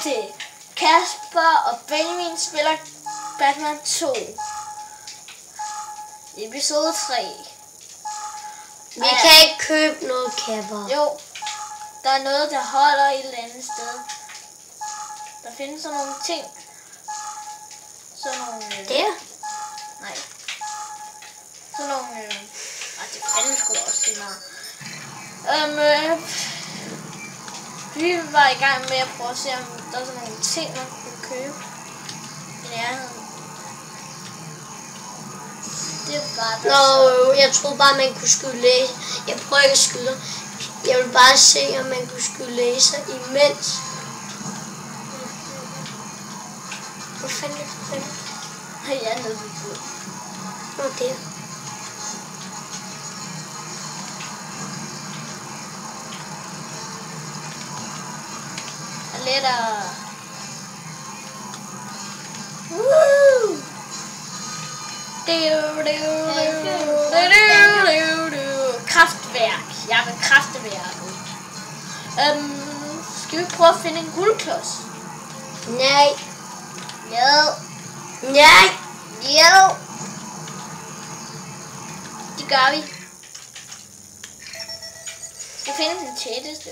til Kasper og Benjamin spiller Batman 2. Episode 3. Vi kan ikke købe noget kapper. Jo, der er noget, der holder et eller andet sted. Der findes sådan nogle ting. Sådan nogle... Der? Nej. Sådan nogle... det fanden sgu da også det meget. Vi var i gang med at prøve at se, om der er sådan nogle ting, man kunne købe i nærheden. Det er bare Nå, jeg troede bare, man kunne skyde laser. Jeg prøver ikke at skyde. Jeg vil bare se, om man kunne skyde laser imens. Hvor fanden er det? Jeg er nede på bordet. Nå, der. Lettere. Woo! Kraftværk. Jeg vil kraftværket. Skal vi prøve at finde en guldklods? Nej. Jo. Nej. Jo. Det gør vi. Vi finder den tætteste.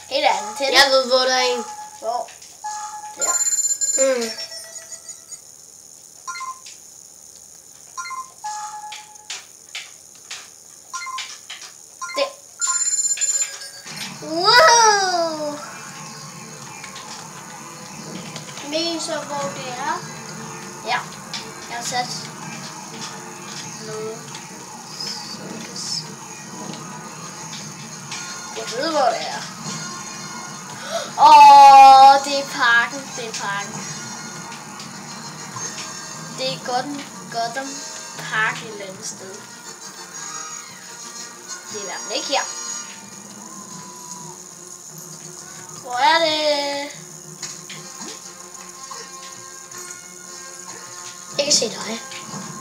Helt andet tætteste. Jeg ved, hvor der er en. Hvor? Der. Mm. Wow! Ved så, hvor det er? Ja, jeg har sat noget. Jeg ved, hvor det er. Det er parken. Det er parken. Det er Gotham Park et eller andet sted. Det er i hvert fald ikke her. Hvor er det? Jeg kan se dig.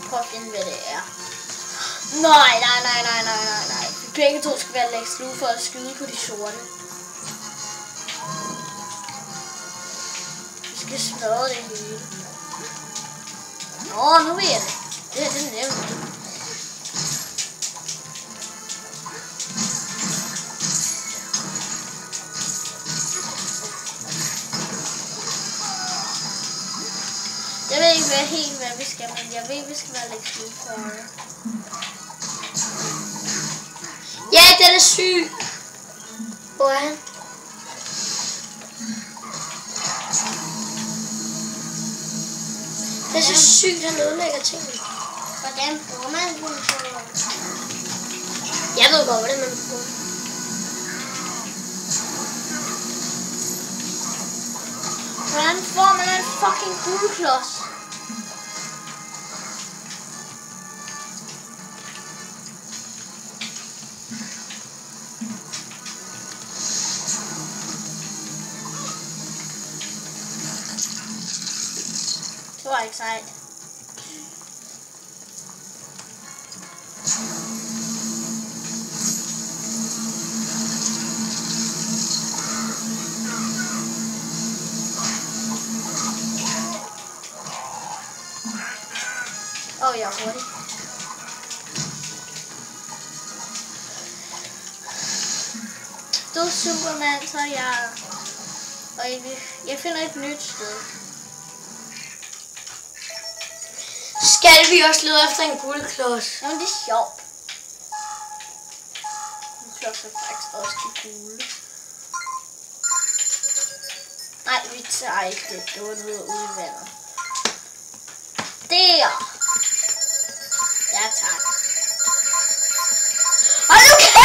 Prøv at finde, hvad det er. Nej. Vi begge to skal være Lex Luthor for at skyde på de sorte. Vi skal smadre det hele. Nu ved jeg det. Det er nemt. Jeg ved ikke helt, hvad vi skal, men jeg ved, vi skal være Lex Luthor. Ja, den er syg. Hvor er han? Det er så sygt, han ødelægger tingene. Hvordan bruger man Luthor? Jeg ved godt, hvordan man bruger den. Hvordan får man en fucking guldklods? Det var ikke sejt. Jeg er hurtig. Du er Superman, så jeg... Og jeg finder et nyt sted. Skal vi også lede efter en guldklods? Jamen, det er sjovt. Nu slår jeg faktisk også til gule. Nej, vi tager ikke det. Det var noget ude i vandet. Der! Ja, tak. Hold nu kæft!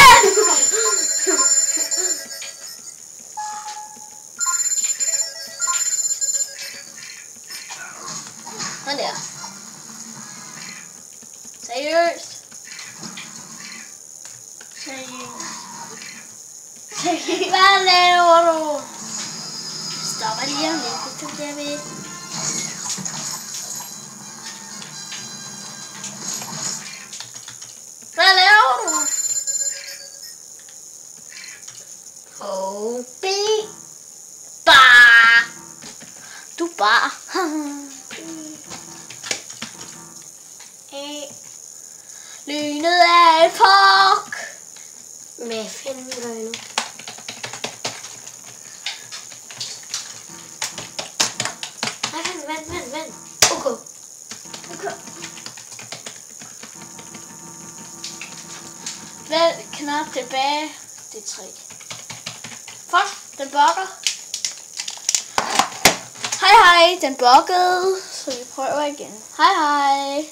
Sådan der. Seriøst. Hvad laver du? Stopper lige om lidt, hvis du bliver ved. Hvad laver du? Ba. bar. Lynet er et fuck. Hvad fanden gør jeg nu? Nej, vand. Okay. Vælg knap tilbage. Det er 3. Fuck, den bugger. Hej, den buggede. Så vi prøver igen. Hej.